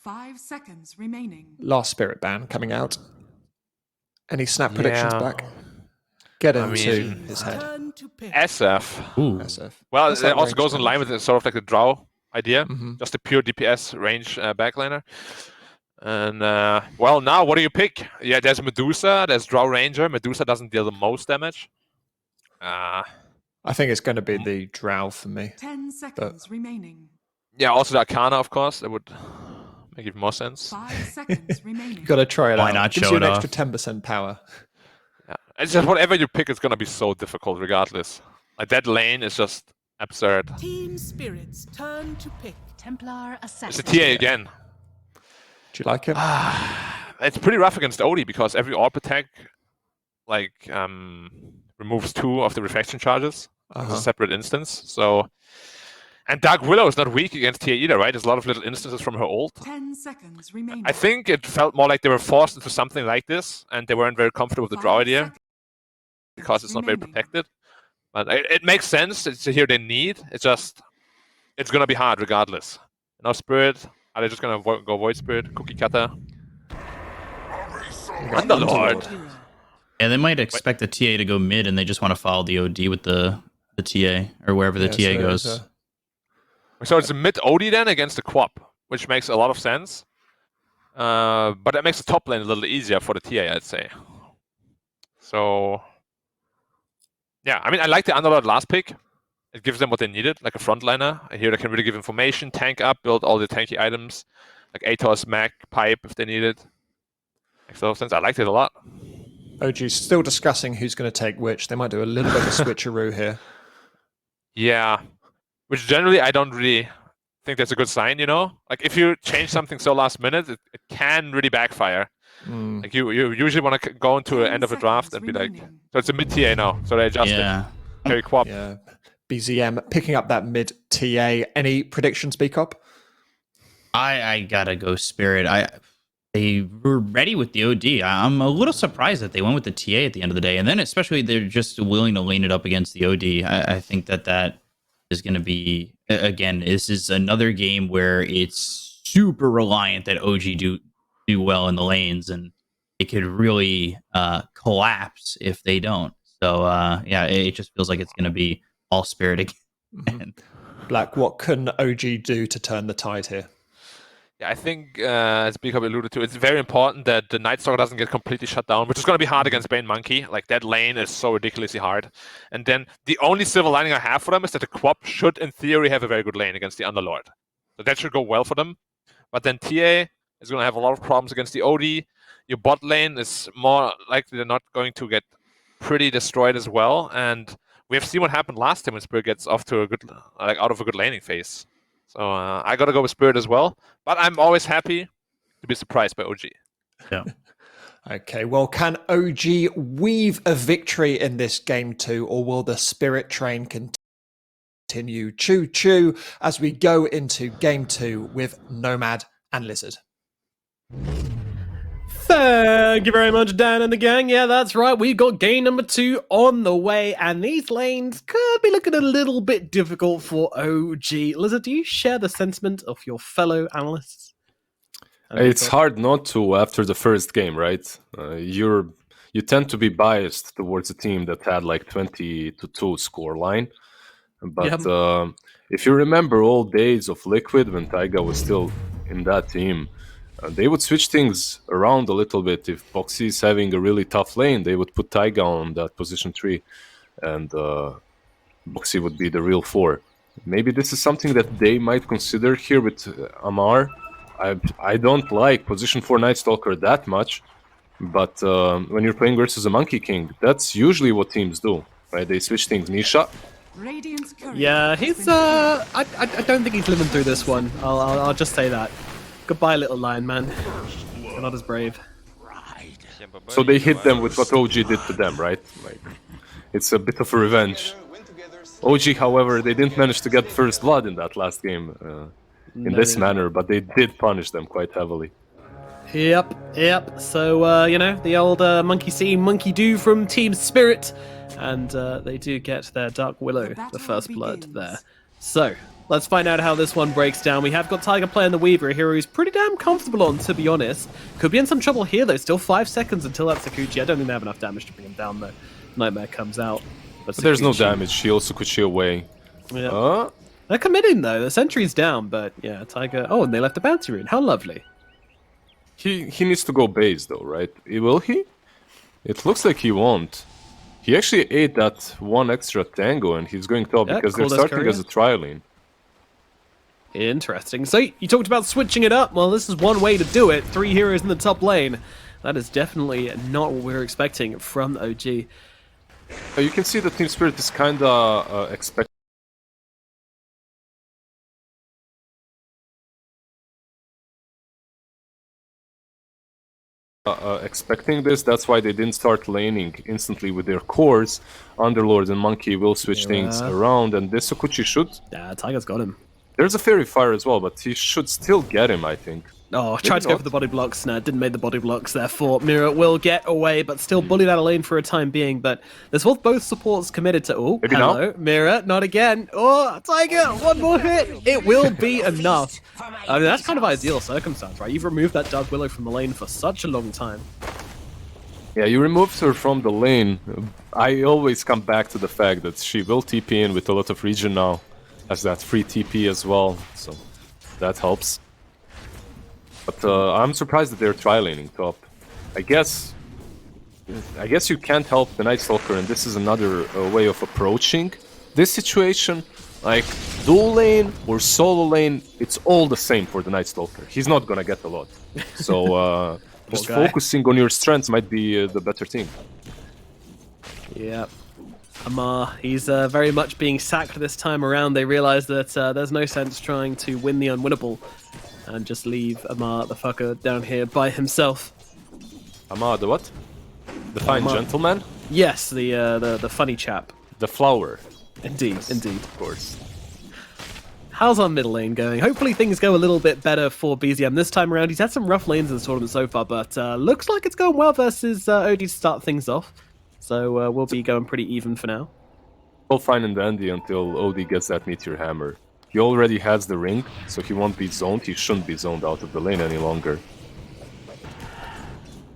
5 seconds remaining. Last Spirit ban coming out. Any snap predictions back? Get into his head. SF. Ooh. SF. Well, That's it like also range goes in line damage. with sort of like the draw idea. Mhm. Just a pure DPS range backliner. And, well, now what do you pick? Yeah, there's Medusa, there's Drow Ranger. Medusa doesn't deal the most damage. I think it's going to be the Drow for me. 10 seconds remaining. Yeah, also the Arcana, of course. That would make even more sense. 5 seconds remaining. You've got to try it Why out. not Gives show you an it extra off? 10% power. Yeah. It's just whatever you pick, it's going to be so difficult regardless. Like, that lane is just absurd. Team Spirit's turn to pick. Templar It's Assassin. a TA again. Do you like it? It's pretty rough against Odie because every AWP attack like removes 2 of the reflection charges as a separate instance. So, and Dark Willow is not weak against TA either, right? There's a lot of little instances from her ult. 10 seconds remaining. I think it felt more like they were forced into something like this, and they weren't very comfortable with the draw idea because it's not very protected. But it makes sense. It's here they need. It's just it's gonna be hard regardless. Now Spirit. Are they just gonna go Void Spirit, Cookie Cutter? Underlord. Yeah, they might expect the TA to go mid, and they just want to follow the OD with the TA or wherever the TA goes. So it's a mid OD then against the Quap, which makes a lot of sense. But that makes the top lane a little easier for the TA, I'd say. So yeah, I mean, I like the Underlord last pick. It gives them what they needed, like a frontliner. Here they can really give information, tank up, build all the tanky items, like Atos, Mac, Pipe if they need it. Makes a lot of sense. I liked it a lot. OG's still discussing who's going to take which. They might do a little bit of a switcheroo here. Yeah, which generally I don't really think that's a good sign, you know? Like if you change something so last minute, it can really backfire. Like you usually want to go into the end of a draft and be like, so it's a mid TA now, so they adjusted. Yeah. Carry Quap. Yeah. BZM picking up that mid TA. Any predictions, Beacop? I gotta go Spirit. They were ready with the OD. I'm a little surprised that they went with the TA at the end of the day, and then especially they're just willing to lane it up against the OD. I think that is going to be, again, this is another game where it's super reliant that OG do well in the lanes, and it could really collapse if they don't. So yeah, it just feels like it's going to be all Spirit again. Black, what can OG do to turn the tide here? Yeah, I think, as Beacop alluded to, it's very important that the Night Stalker doesn't get completely shut down, which is going to be hard against Bane Monkey. Like, that lane is so ridiculously hard. And then the only silver lining I have for them is that the Quap should, in theory, have a very good lane against the Underlord. So that should go well for them. But then TA is going to have a lot of problems against the OD. Your bot lane is more likely than not going to get pretty destroyed as well. And we have seen what happened last time when Spirit gets off to a good, out of a good laning phase. So I got to go with Spirit as well. But I'm always happy to be surprised by OG. Yeah. Okay, well, can OG weave a victory in this game too, or will the Spirit train continue choo-choo as we go into game 2 with Nomad and Lizard? Thank you very much, Dan and the gang. Yeah, that's right. We've got game number 2 on the way, and these lanes could be looking a little bit difficult for OG. Lizard, do you share the sentiment of your fellow analysts? It's hard not to after the first game, right? You tend to be biased towards a team that had like 20-2 score line. But if you remember old days of Liquid when Taiga was still in that team, they would switch things around a little bit. If Boxy is having a really tough lane, they would put Taiga on that position 3, and Boxy would be the real 4. Maybe this is something that they might consider here with Amar. I don't like position 4 Night Stalker that much, but when you're playing versus a Monkey King, that's usually what teams do, right? They switch things. Nisha? Yeah, he's I don't think he's living through this one. I'll just say that. Goodbye, little lion man. You're not as brave. So they hit them with what OG did to them, right? Like, it's a bit of a revenge. OG, however, they didn't manage to get first blood in that last game in this manner, but they did punish them quite heavily. Yep. So, the old monkey see, monkey do from Team Spirit, and they do get their Dark Willow, the first blood there. So, Let's find out how this one breaks down. We have got Tiger playing the Weaver, a hero who's pretty damn comfortable on, to be honest. Could be in some trouble here, though. Still 5 seconds until that Sakuchi. I don't think they have enough damage to bring him down, though. Nightmare comes out. But there's no Sakuchi- damage. She also Sakuchi away. Yeah. They're committing, though. The sentry's down, but yeah, Tiger... Oh, and they left the bounty rune. How lovely. He needs to go base, though, right? Will he? It looks like he won't. He actually ate that one extra tango, and he's going top Yeah, because they're cool, starting courier. as a tri lane. Interesting. So, you talked about switching it up. Well, this is one way to do it. 3 heroes in the top lane. That is definitely not what we were expecting from OG. You can see the Team Spirit is kind of expecting this. That's why they didn't start laning instantly with their cores. Underlord and Monkey will switch things around, and this Sakuchi should. Yeah, Tiger's got him. There's a Fairy Fire as well, but he should still get him, I think. Oh, tried to go not. for the body blocks. No, didn't make the body blocks, therefore Mira will get away, but still bullied out of lane for a time being. But there's both supports committed to... Oh, Maybe hello, Mira, not again. Oh, Tiger, one more hit. It will be enough. I mean, that's kind of ideal circumstance, right? You've removed that Dark Willow from the lane for such a long time. Yeah, you removed her from the lane. I always come back to the fact that she will TP in with a lot of regen now. Has that free TP as well, so that helps. But I'm surprised that they're tri-laning top. I guess you can't help the Night Stalker, and this is another way of approaching this situation. Like, dual lane or solo lane, it's all the same for the Night Stalker. He's not gonna get a lot. So just guy. focusing on your strengths might be the better thing. Yep. Amar, he's very much being sacked this time around. They realize that there's no sense trying to win the unwinnable and just leave Amar the fucker down here by himself. Amar, the what? The fine Amar. gentleman? Yes, the funny chap. The flower, Indeed, indeed. of course. How's our middle lane going? Hopefully things go a little bit better for BZM this time around. He's had some rough lanes in the tournament so far, but looks like it's going well versus OD to start things off. So we'll be going pretty even for now. All fine and dandy until OD gets that Meteor Hammer. He already has the ring, so he won't be zoned. He shouldn't be zoned out of the lane any longer.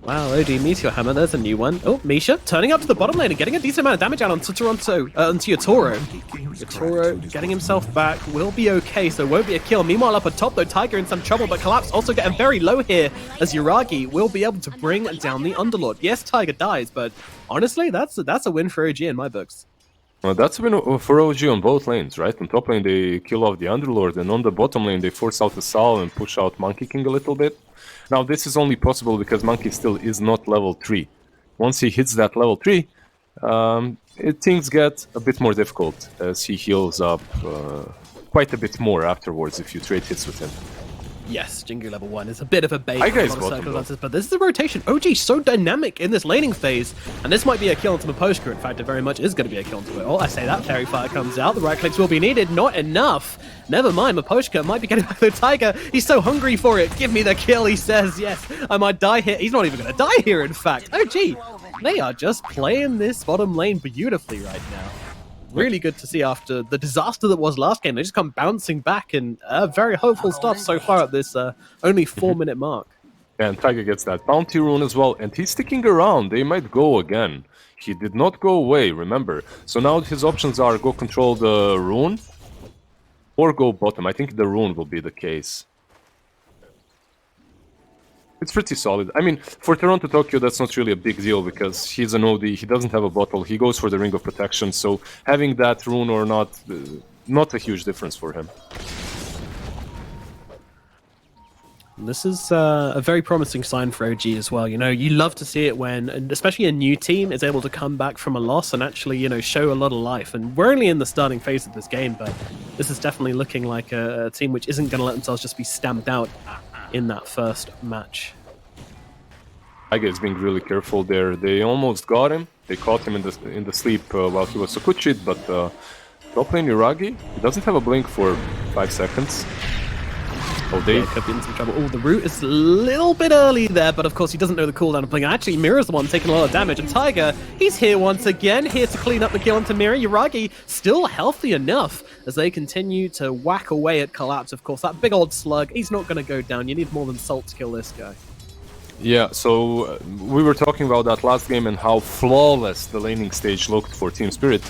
Wow, OD Meteor Hammer, there's a new one. Oh, Misha turning up to the bottom lane and getting a decent amount of damage out onto onto Yatoro. Yatoro getting himself back, will be okay, so won't be a kill. Meanwhile, up atop though, Tiger in some trouble, but Collapse also getting very low here as Yuragi will be able to bring down the Underlord. Yes, Tiger dies, but honestly, that's a win for OG in my books. Well, that's a win for OG on both lanes, right? On top lane they kill off the Underlord, and on the bottom lane they force out the Sal and push out Monkey King a little bit. Now this is only possible because Monkey still is not level 3. Once he hits that level 3, things get a bit more difficult as he heals up quite a bit more afterwards if you trade hits with him. Yes, Jingu level 1 is a bit of a bait I in a guess lot of bottom circumstances, but this is the rotation. OG so dynamic in this laning phase, and this might be a kill into Maposhka. In fact, it very much is going to be a kill into it. Oh, I say that, Fairy Fire comes out, the right clicks will be needed, not enough. Never mind, Maposhka might be getting back the Tiger. He's so hungry for it. Give me the kill, he says. Yes, I might die here. He's not even going to die here, in fact. OG, they are just playing this bottom lane beautifully right now. Really good to see after the disaster that was last game. They just come bouncing back and very hopeful stuff so far at this only 4-minute mark. And Tiger gets that bounty rune as well, and he's sticking around. They might go again. He did not go away, remember. So now his options are go control the rune or go bottom. I think the rune will be the case. It's pretty solid. I mean, for Toronto Tokyo, that's not really a big deal because he's an OD, he doesn't have a bottle, he goes for the Ring of Protection, so having that rune or not a huge difference for him. This is a very promising sign for OG as well. You know, you love to see it when, and especially a new team, is able to come back from a loss and actually, you know, show a lot of life. And we're only in the starting phase of this game, but this is definitely looking like a team which isn't going to let themselves just be stamped out in that first match. Tiger is being really careful there. They almost got him. They caught him in the sleep while he was Sakuchid, but top lane Yuragi, he doesn't have a blink for 5 seconds. Oh, they... Yeah, could be in some trouble. Oh, the root is a little bit early there, but of course he doesn't know the cooldown of Bling. Actually, Mira's the one taking a lot of damage, and Tiger, he's here once again, here to clean up the kill onto Mira. Yuragi still healthy enough as they continue to whack away at Collapse. Of course, that big old slug, he's not going to go down. You need more than Salt to kill this guy. Yeah, so we were talking about that last game and how flawless the laning stage looked for Team Spirit.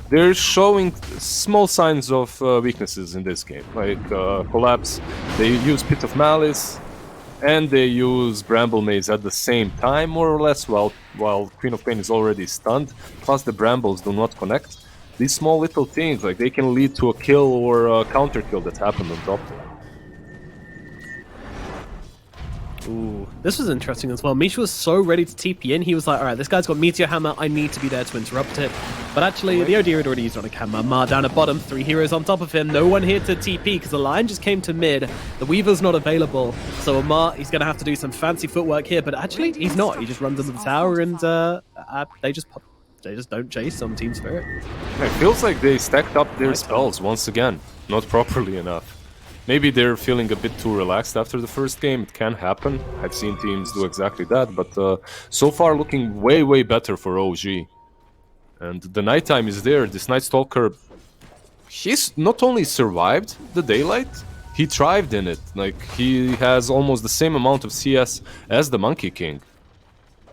They're showing small signs of weaknesses in this game, like Collapse. They use Pit of Malice, and they use Bramble Maze at the same time, more or less, while Queen of Pain is already stunned. Plus the Brambles do not connect. These small little things, like they can lead to a kill or a counter kill that happened on top. Ooh, this was interesting as well. Misha was so ready to TP in, he was like, alright, this guy's got Meteor Hammer, I need to be there to interrupt it. But actually, the OD had already used on a camera. Ma down at bottom, 3 heroes on top of him, no one here to TP because the line just came to mid. The Weaver's not available, so Amar, he's going to have to do some fancy footwork here, but actually, he's not. He just runs into the tower and they just don't chase on Team Spirit. It feels like they stacked up their spells once again, not properly enough. Maybe they're feeling a bit too relaxed after the first game. It can happen. I've seen teams do exactly that, but so far looking way, way better for OG. And the nighttime is there. This Night Stalker, he's not only survived the daylight, he thrived in it. Like, he has almost the same amount of CS as the Monkey King.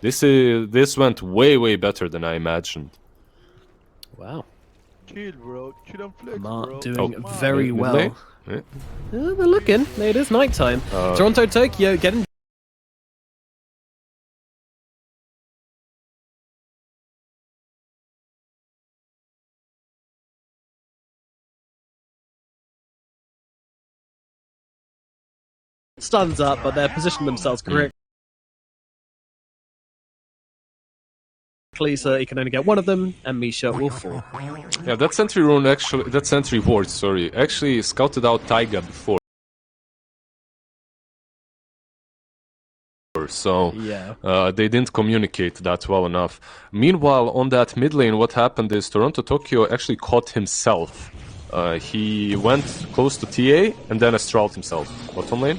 This went way, way better than I imagined. Wow. Chill, bro. Chill and flex, Amar bro. doing very mid well. lane? Yeah. They're looking. It is nighttime. Toronto, Tokyo, getting... stuns up, but they're positioning themselves correctly. So he can only get one of them, and Misha will fall. Yeah, that sentry rune actually, that sentry ward, sorry, actually scouted out Taiga before. So Yeah. they didn't communicate that well enough. Meanwhile, on that mid lane, what happened is Toronto Tokyo actually caught himself. He went close to TA and then astraled himself. Bottom lane.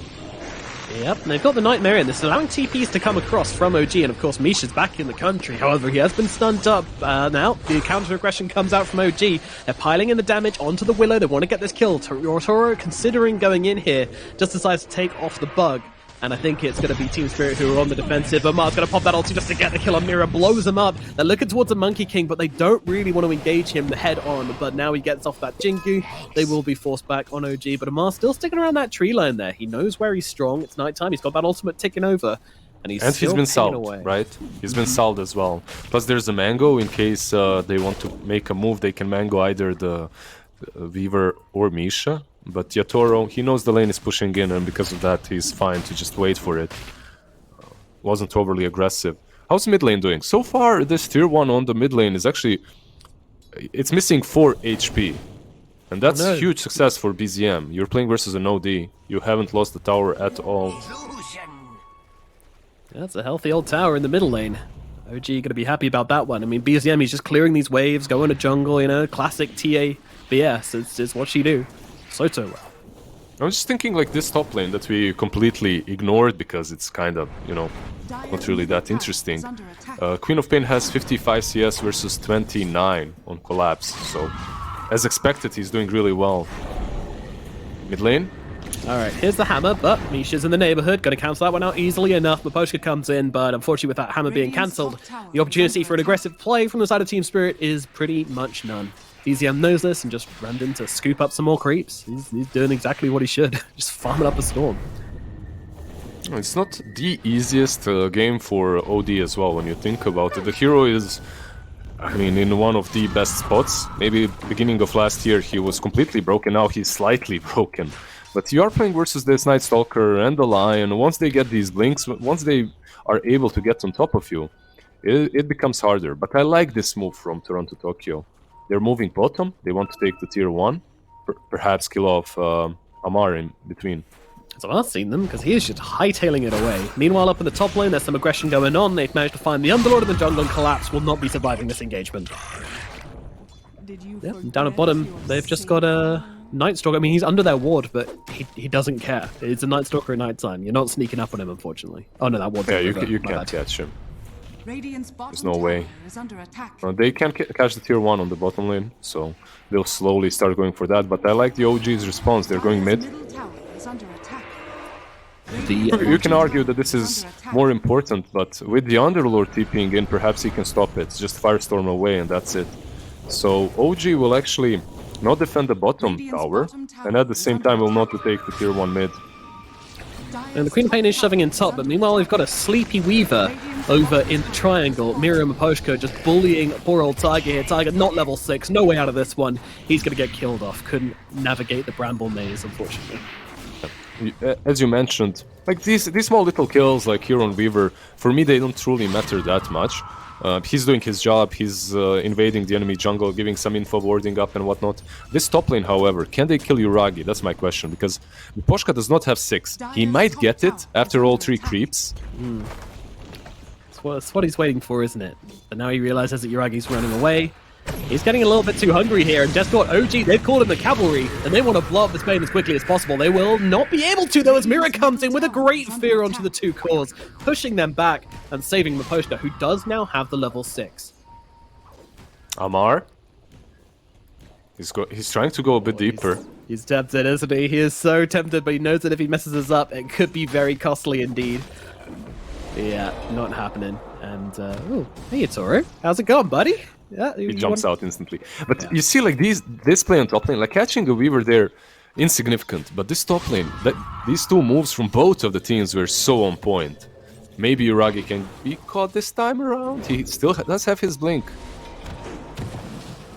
Yep, and they've got the Nightmare in this, allowing TPs to come across from OG, and of course Misha's back in the country. However, he has been stunned up. Now, the counter-aggression comes out from OG. They're piling in the damage onto the Willow. They want to get this kill. Toro, considering going in here, just decides to take off the bug. And I think it's going to be Team Spirit who are on the defensive. Amar's going to pop that ulti just to get the kill on Mira, blows him up. They're looking towards the Monkey King, but they don't really want to engage him head on. But now he gets off that Jingu. They will be forced back on OG. But Amar's still sticking around that tree line there. He knows where he's strong. It's nighttime. He's got that ultimate ticking over. And he's been salved, away. right? He's been salved as well. Plus there's a Mango in case they want to make a move. They can Mango either the Weaver or Misha. But Yatoro, he knows the lane is pushing in, and because of that, he's fine to just wait for it. Wasn't overly aggressive. How's mid lane doing? So far, this tier 1 on the mid lane is actually... It's missing 4 HP. And that's huge success for BZM. You're playing versus an OD. You haven't lost the tower at all. That's a healthy old tower in the middle lane. OG going to be happy about that one. I mean, BZM, he's just clearing these waves, going to jungle, you know, classic TA BS. It's what she do. So well. I'm just thinking like this top lane that we completely ignored because it's kind of, you know, not really that interesting. Queen of Pain has 55 CS versus 29 on Collapse, so as expected, he's doing really well. Mid lane? Alright, here's the hammer, but Misha's in the neighborhood, gonna cancel that one out easily enough. Maposhka comes in, but unfortunately with that hammer being cancelled, the opportunity for an aggressive play from the side of Team Spirit is pretty much none. BZM knows this and just ran in to scoop up some more creeps. He's doing exactly what he should, just farming up a storm. It's not the easiest game for OD as well when you think about it. The hero is, I mean, in one of the best spots. Maybe beginning of last year he was completely broken, now he's slightly broken. But you are playing versus this Night Stalker and the Lion. Once they get these blinks, once they are able to get on top of you, it becomes harder. But I like this move from Toronto Tokyo. They're moving bottom, they want to take the tier 1, perhaps kill off Amar in between. So I've seen them, because he is just hightailing it away. Meanwhile, up in the top lane, there's some aggression going on. They've managed to find the Underlord of the jungle, and Collapse will not be surviving this engagement. Did you Down at bottom, they've just got Night Stalker, I mean, he's under their ward, but he doesn't care. It's a Night Stalker at nighttime. You're not sneaking up on him, unfortunately. Oh no, that ward's Yeah, over. you My can't bad. catch him. Radiant's bottom There's no way. tower is under attack. They can catch the tier 1 on the bottom lane, so they'll slowly start going for that. But I like the OG's response. They're going mid. Dire's middle tower is under attack. You can argue that this is more important, but with the Underlord TPing in, perhaps he can stop it. Just Firestorm away and that's it. So OG will actually not defend the bottom tower, and at the same time will not take the tier 1 mid. And the Queen of Pain is shoving in top, but meanwhile we've got a Sleepy Weaver over in the triangle. Miriam Aposhko just bullying poor old Tiger here. Tiger not level 6, no way out of this one. He's going to get killed off. Couldn't navigate the Bramble Maze, unfortunately. As you mentioned, like these small little kills like here on Weaver, for me they don't truly matter that much. He's doing his job, he's invading the enemy jungle, giving some info, warding up and whatnot. This top lane, however, can they kill Yuragi? That's my question, because Poshka does not have 6. He might get it after all 3 creeps. It's what he's waiting for, isn't it? But now he realizes that Yuragi's running away. He's getting a little bit too hungry here, and just got OG, they've called in the cavalry, and they want to blow up this Bane as quickly as possible. They will not be able to, though, as Mira comes in with a great fear onto the 2 cores, pushing them back and saving Maposhka, who does now have the level 6. Amar? He's trying to go a bit deeper. He's tempted, isn't he? He is so tempted, but he knows that if he messes us up, it could be very costly indeed. Yeah, not happening. And, oh, hey, Toro. How's it going, buddy? Yeah, He jumps out instantly. But you see, like this play on top lane, like catching a Weaver there, insignificant. But this top lane, these 2 moves from both of the teams were so on point. Maybe Yuragi can be caught this time around. He still does have his blink.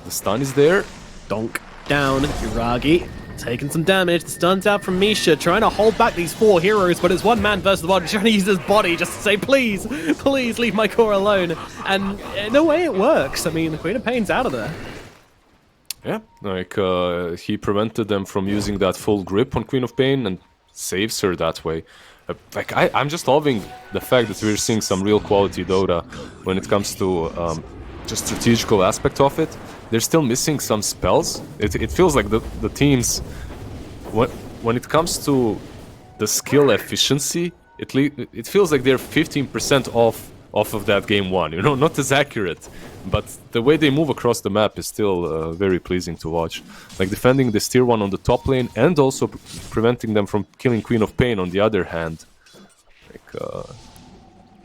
The stun is there. Donk down. Yuragi taking some damage. The stun's out from Misha, trying to hold back these 4 heroes, but it's one man versus the body, trying to use his body just to say, please, please leave my core alone. And in a way it works. I mean, the Queen of Pain's out of there. Yeah, like he prevented them from using that full grip on Queen of Pain and saves her that way. I'm just loving the fact that we're seeing some real quality Dota when it comes to just strategical aspect of it. They're still missing some spells. It feels like the teams, when it comes to the skill efficiency, it feels like they're 15% off of that game 1. You know, not as accurate, but the way they move across the map is still very pleasing to watch. Like defending this tier 1 on the top lane and also preventing them from killing Queen of Pain on the other hand. Like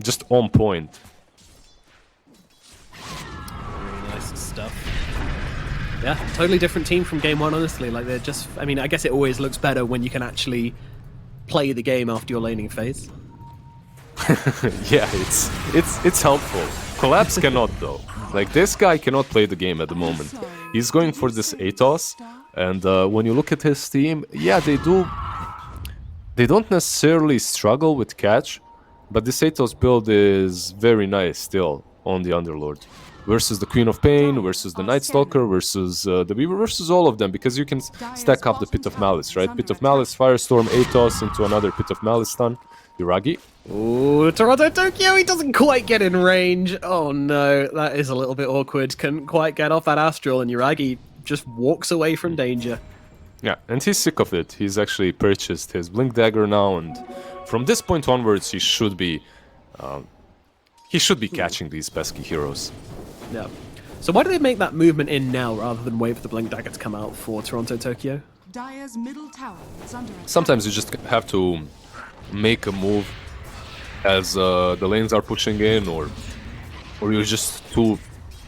just on point. Very nice stuff. Yeah, totally different team from game 1, honestly. Like, they're just... I mean, I guess it always looks better when you can actually play the game after your laning phase. Yeah, it's helpful. Collapse cannot, though. Like, this guy cannot play the game at the moment. He's going for this Atos, and when you look at his team, yeah, they don't necessarily struggle with catch, but this Atos build is very nice still on the Underlord. Versus the Queen of Pain, versus the Night Stalker, versus the Weaver, versus all of them, because you can stack up the Pit of Malice, right? Pit of Malice, Firestorm, Atos into another Pit of Malice stun. Yuragi. Ooh, Toronto Tokyo, he doesn't quite get in range. Oh no, that is a little bit awkward. Couldn't quite get off that Astral, and Yuragi just walks away from danger. Yeah, and he's sick of it. He's actually purchased his Blink Dagger now, and from this point onwards, he should be catching these pesky heroes. Yeah. So why do they make that movement in now rather than wait for the Blink Dagger to come out for Toronto Tokyo? Dire's middle tower is under attack. Sometimes you just have to make a move as the lanes are pushing in, or you're just too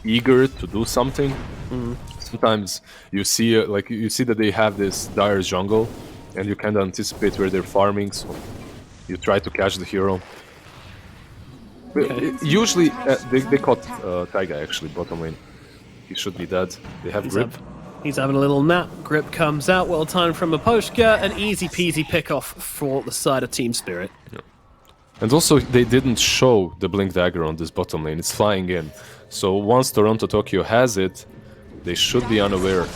eager to do something. Mm-hmm. Sometimes you see that they have this Dire jungle, and you kind of anticipate where they're farming, so you try to catch the hero. Okay. Usually, they caught Taiga actually bottom lane. He should be dead. They have grip. He's having a little nap. Grip comes out, well timed from Aposhka. An easy peasy pick off for the side of Team Spirit. Yeah. And also, they didn't show the Blink Dagger on this bottom lane. It's flying in. So once Toronto Tokyo has it, they should be unaware.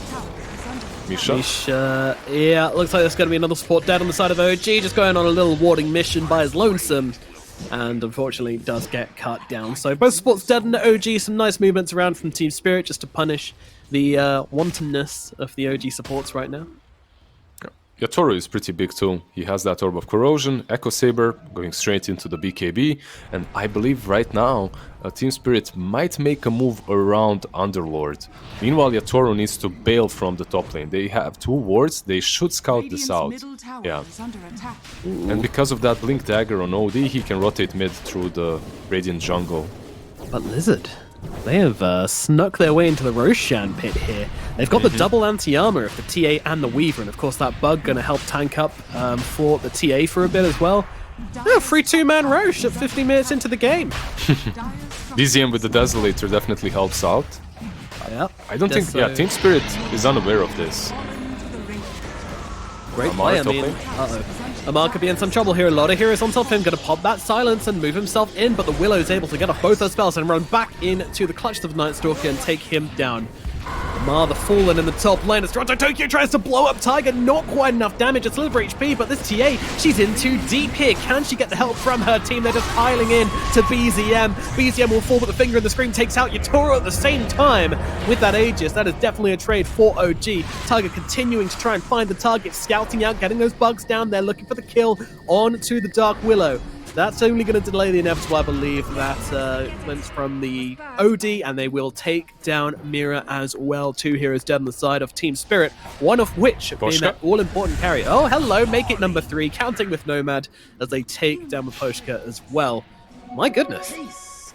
Misha? Yeah, looks like there's going to be another support dead on the side of OG. Just going on a little warding mission by his lonesome. And unfortunately does get cut down. So both supports dead in the OG. Some nice movements around from Team Spirit just to punish the wantonness of the OG supports right now. Yatoro is pretty big too. He has that Orb of Corrosion, Echo Saber, going straight into the BKB, and I believe right now Team Spirit might make a move around Underlord. Meanwhile, Yatoro needs to bail from the top lane. They have 2 wards, they should scout this Radiant's out. middle tower Yeah. is under attack. And because of that Blink Dagger on OD, he can rotate mid through the Radiant jungle. But Lizard, they have snuck their way into the Roshan pit here. They've got the double anti-armor of the TA and the Weaver, and of course that bug going to help tank up for the TA for a bit as well. Yeah, free 2-man Rosh at 50 minutes into the game. DZM with the Desolator definitely helps out. Yeah, I don't think, yeah, Team Spirit is unaware of this. great Amar play. I top mean, lane. Amar could be in some trouble here. A lot of heroes on top of him. Going to pop that silence and move himself in, but the Willow is able to get off both those spells and run back into the clutch of the Night Stalker and take him down. Amar the Fallen in the top lane as Toronto Tokyo tries to blow up Tiger. Not quite enough damage. It's little HP, but this TA, she's in too deep here. Can she get the help from her team? They're just piling in to BZM. BZM will fall, but the finger in the screen takes out Yatoro at the same time with that Aegis. That is definitely a trade for OG. Tiger continuing to try and find the target, scouting out, getting those bugs down there, looking for the kill on to the Dark Willow. That's only going to delay the inevitable, I believe. That went from the OD, and they will take down Mira as well. 2 heroes dead on the side of Team Spirit, one of which being that all-important carry. Oh, hello, make it number 3, counting with Nomad as they take down Miposhka as well. My goodness.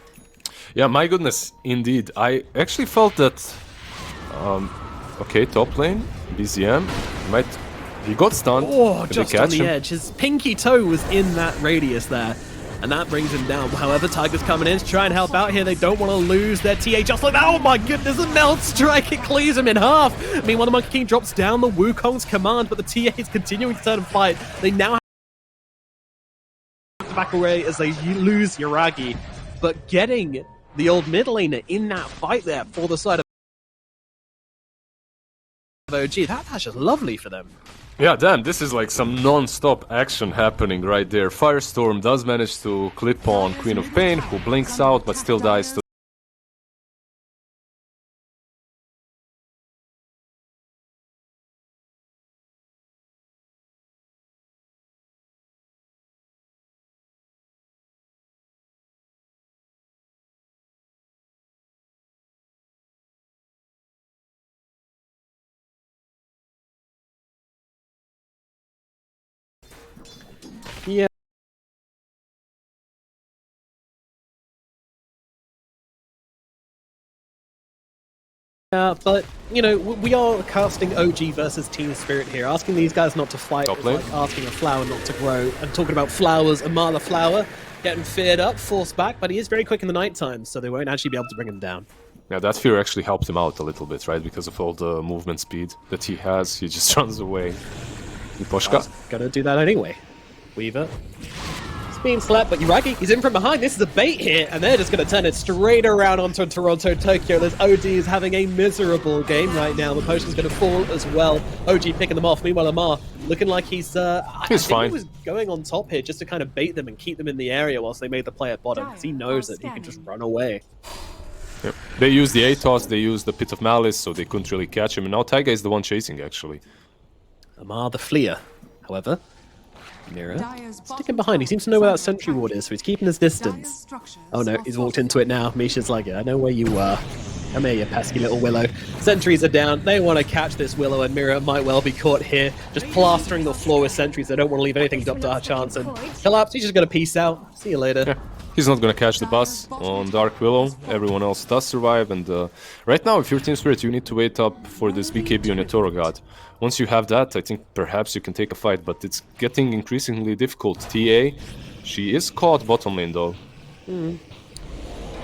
Yeah, my goodness, indeed. I actually felt that, okay, top lane, BZM, might... He got stunned. Oh, Did just they on catch the him? edge. His pinky toe was in that radius there, and that brings him down. However, Tiger's coming in to try and help out here. They don't want to lose their TA just like that. Oh my goodness, a melt strike. It cleaves him in half. Meanwhile, the Monkey King drops down the Wukong's command, but the TA is continuing to turn and fight. They now have to back away as they lose Yuragi, but getting the old mid laner in that fight there for the side of OG, that's just lovely for them. Yeah, damn, this is like some non-stop action happening right there. Firestorm does manage to clip on Queen of Pain, who blinks out but still dies to Yeah. But, you know, we are casting OG versus Team Spirit here. Asking these guys not to fight is like asking a flower not to grow. And talking about flowers, Amar the Flower getting feared up, forced back, but he is very quick in the night time, so they won't actually be able to bring him down. Yeah, that fear actually helped him out a little bit, right? Because of all the movement speed that he has, he just runs away. Miposhka. Gonna do that anyway. Weaver. He's being slapped, but Yuragi, he's in from behind. This is a bait here, and they're just gonna turn it straight around onto Toronto Tokyo. This OD is having a miserable game right now. The potion's gonna fall as well. OG picking them off. Meanwhile, Amar looking like he's I think fine. he was going on top here just to kind of bait them and keep them in the area whilst they made the play at bottom, because he knows that he can just run away. Yep. They used the ATOS, they used the Pit of Malice, so they couldn't really catch him. And now Taiga is the one chasing, actually. Amar the Fleer, however, Mira sticking behind. He seems to know where that sentry ward is, so he's keeping his distance. Oh no, he's walked into it now. Misha's like, yeah, I know where you are. Come here, you pesky little Willow. Sentries are down. They want to catch this Willow, and Mira might well be caught here, just plastering the floor with sentries. They don't want to leave anything up to our chance. And Collapse, he's just going to peace out. See you later. Yeah. He's not gonna catch the bus on Dark Willow. Everyone else does survive, and right now, if you're Team Spirit, you need to wait up for this BKB on your Toro God. Once you have that, I think perhaps you can take a fight, but it's getting increasingly difficult. TA, she is caught bottom lane though. Having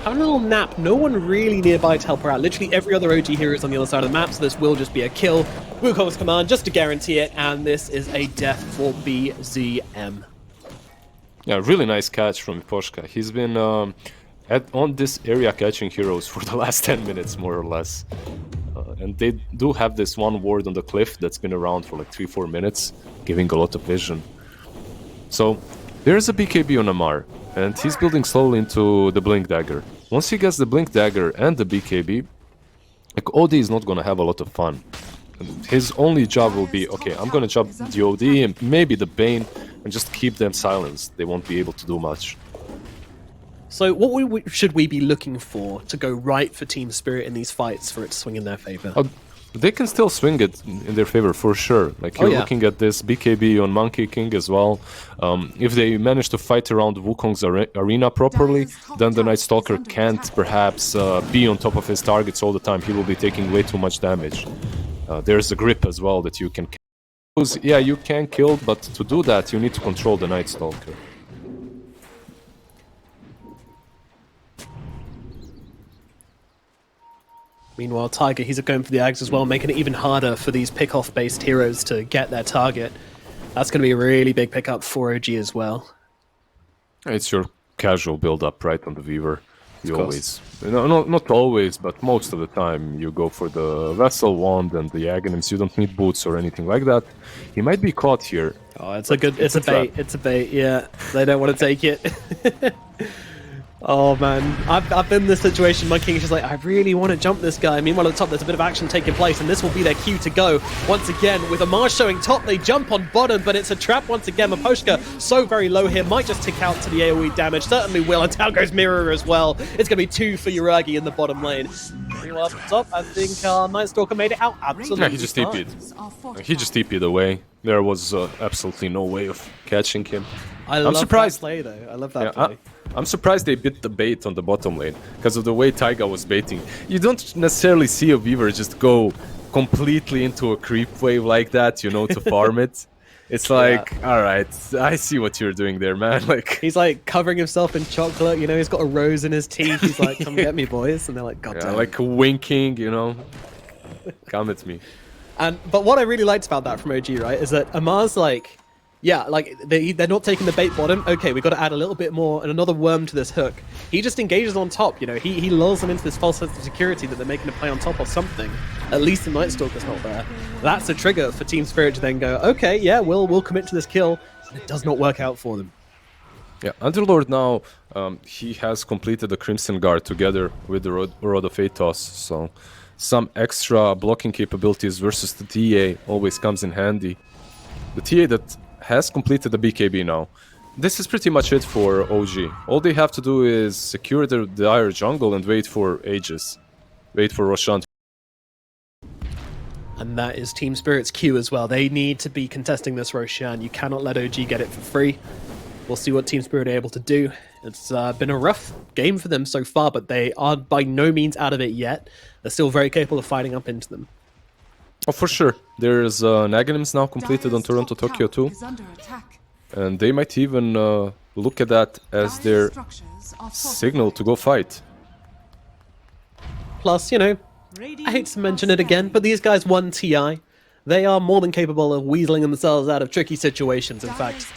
a little nap. No one really nearby to help her out. Literally every other OG hero is on the other side of the map, so this will just be a kill. Wukong's command just to guarantee it, and this is a death for BZM. Yeah, really nice catch from Miposhka. He's been on this area catching heroes for the last 10 minutes, more or less. And they do have this one ward on the cliff that's been around for like 3-4 minutes, giving a lot of vision. So, there's a BKB on Amar, and he's building slowly into the Blink Dagger. Once he gets the Blink Dagger and the BKB, like OD is not gonna have a lot of fun. His only job will be, okay, I'm gonna jump the OD and maybe the Bane and just keep them silenced. They won't be able to do much. So what should we be looking for to go right for Team Spirit in these fights for it to swing in their favor? They can still swing it in their favor for sure. Like you're looking at this BKB on Monkey King as well. If they manage to fight around Wukong's arena properly, then the Night Stalker can't perhaps be on top of his targets all the time. He will be taking way too much damage. There's a grip as well that you can kill. Yeah, you can kill, but to do that you need to control the Night Stalker. Meanwhile, Tiger, he's going for the Ags as well, making it even harder for these pick-off-based heroes to get their target. That's going to be a really big pickup for OG as well. It's your casual build-up, right, on the Weaver. You always, not always, but most of the time, you go for the Vessel Wand and the Aghanims. You don't need boots or anything like that. He might be caught here. Oh, it's a bait. It's a bait, yeah. They don't want to take it. Oh man, I've been in this situation. My king is just like, I really want to jump this guy. Meanwhile, at the top, there's a bit of action taking place, and this will be their cue to go. Once again, with Amar showing top, they jump on bottom, but it's a trap once again. Maposhka, so very low here, might just tick out to the AoE damage. Certainly will, and down goes Mirror as well. It's going to be 2 for Yuragi in the bottom lane. Meanwhile, up top, I think Night Stalker made it out absolutely Yeah, he just TP'd. He just TP'd away. There was absolutely no way of catching him. I'm surprised. That play, though. I love that play. I'm surprised they bit the bait on the bottom lane because of the way Taiga was baiting. You don't necessarily see a Weaver just go completely into a creep wave like that, you know, to farm it. It's like, all right, I see what you're doing there, man. Like he's like covering himself in chocolate, you know. He's got a rose in his teeth. He's like, "Come get me, boys!" And they're like, "God damn!" Like winking, you know. Come at me. But what I really liked about that from OG, right, is that Amar's like, yeah, like they're not taking the bait bottom. Okay, we got to add a little bit more and another worm to this hook. He just engages on top, you know. He lulls them into this false sense of security that they're making a play on top or something. At least the Night Stalker's not there. That's a trigger for Team Spirit to then go, okay, yeah, we'll commit to this kill. And it does not work out for them. Yeah, Underlord now, he has completed the Crimson Guard together with the Rod of Athos, so some extra blocking capabilities versus the TA always comes in handy. The TA that has completed the BKB now. This is pretty much it for OG. All they have to do is secure the dire jungle and wait for Aegis. Wait for Roshan. And that is Team Spirit's cue as well. They need to be contesting this Roshan. You cannot let OG get it for free. We'll see what Team Spirit are able to do. It's been a rough game for them so far, but they are by no means out of it yet. They're still very capable of fighting up into them. Oh, for sure. There's Aghanims now completed on Toronto Tokyo too. And they might even look at that as their signal to go fight. Plus, you know, I hate to mention it again, but these guys won TI. They are more than capable of weaseling themselves out of tricky situations. In fact,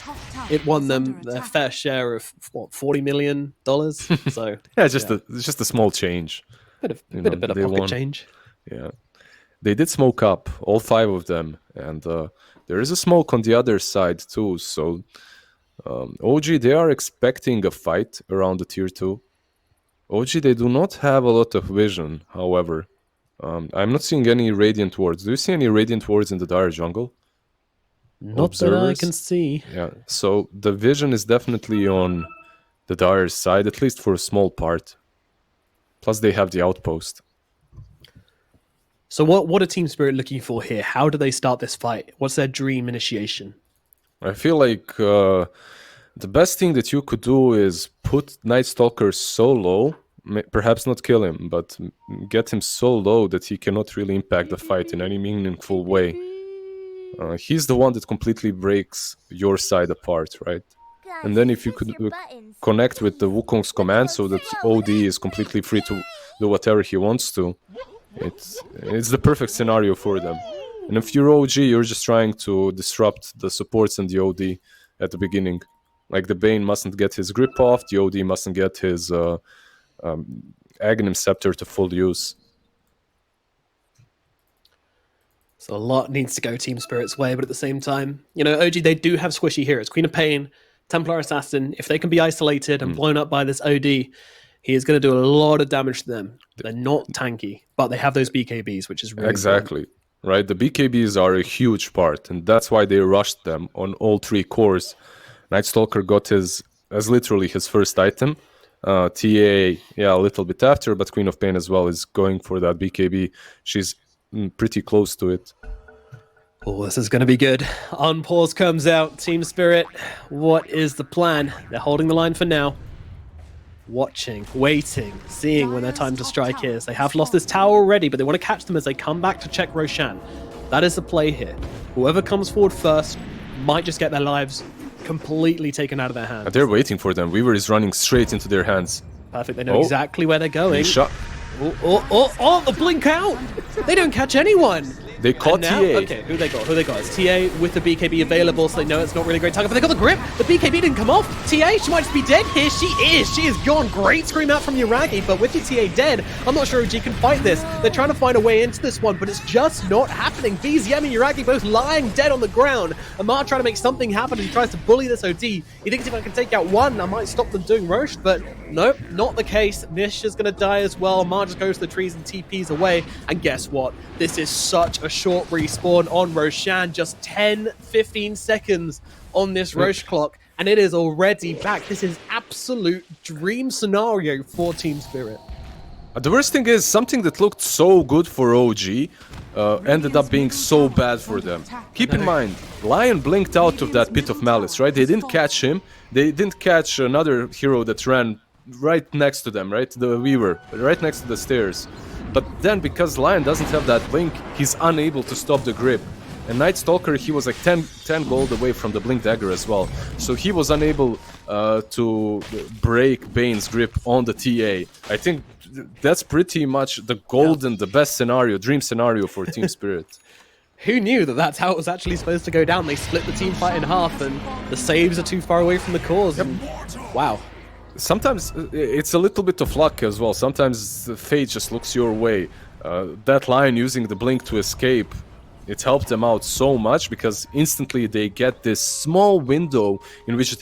it won them their fair share of, what, $40 million? So yeah, it's just a small change. Bit of pocket change. Yeah. They did smoke up, all 5 of them, and there is a smoke on the other side too, so OG, they are expecting a fight around the tier 2. OG, they do not have a lot of vision, however. I'm not seeing any Radiant Wards. Do you see any Radiant Wards in the Dire jungle? Not that I can see. Yeah, so the vision is definitely on the Dire side, at least for a small part. Plus they have the outpost. So what are Team Spirit looking for here? How do they start this fight? What's their dream initiation? I feel like the best thing that you could do is put Night Stalker so low, perhaps not kill him, but get him so low that he cannot really impact the fight in any meaningful way. He's the one that completely breaks your side apart, right? And then if you could connect with the Wukong's command so that OD is completely free to do whatever he wants to, it's the perfect scenario for them. And if you're OG, you're just trying to disrupt the supports and the OD at the beginning. Like the Bane mustn't get his grip off, the OD mustn't get his Aghanim Scepter to full use. So a lot needs to go Team Spirit's way, but at the same time, you know, OG, they do have squishy heroes. Queen of Pain, Templar Assassin, if they can be isolated and blown up by this OD, he is going to do a lot of damage to them. They're not tanky, but they have those BKBs, which is really exactly. important. right? The BKBs are a huge part, and that's why they rushed them on all 3 cores. Night Stalker got his literally his first item. TA, yeah, a little bit after, but Queen of Pain as well is going for that BKB. She's pretty close to it. Oh, this is going to be good. Unpause comes out. Team Spirit, what is the plan? They're holding the line for now. Watching, waiting, seeing when their time to strike is. They have lost this tower already, but they want to catch them as they come back to check Roshan. That is the play here. Whoever comes forward first might just get their lives completely taken out of their hands. They're waiting for them. Weaver is running straight into their hands. Perfect, they know exactly where they're going. Shot. Oh, the blink out! They don't catch anyone! They caught now, TA. okay, who they got? It's TA with the BKB available, so they know it's not really a great target, but they got the grip! The BKB didn't come off! TA, she might just be dead here! She is gone! Great scream out from Yuragi, but with the TA dead, I'm not sure OG can fight this. They're trying to find a way into this one, but it's just not happening. BZM and Yuragi both lying dead on the ground. Amar trying to make something happen, and he tries to bully this OD. He thinks if I can take out one, I might stop them doing Roche, but nope, not the case. Nish is gonna die as well. Amar just goes to the trees and TPs away, and guess what? This is such a short respawn on Roshan, just 10-15 seconds on this Roche clock, and it is already back. This is absolute dream scenario for Team Spirit. The worst thing is, something that looked so good for OG ended up being so bad for them. Keep in mind, Lion blinked out of that Pit of Malice, right? They didn't catch him. They didn't catch another hero that ran right next to them, right? The Weaver, right next to the stairs. But then, because Lion doesn't have that blink, he's unable to stop the grip. And Night Stalker, he was like 10 gold away from the Blink Dagger as well. So he was unable to break Bane's grip on the TA. I think that's pretty much the golden, the best scenario, dream scenario for Team Spirit. Who knew that that's how it was actually supposed to go down? They split the team fight in half, and the saves are too far away from the cause. Yep. And wow. Sometimes it's a little bit of luck as well. Sometimes the fate just looks your way. That Lion using the blink to escape, it helped them out so much because instantly they get this small window in which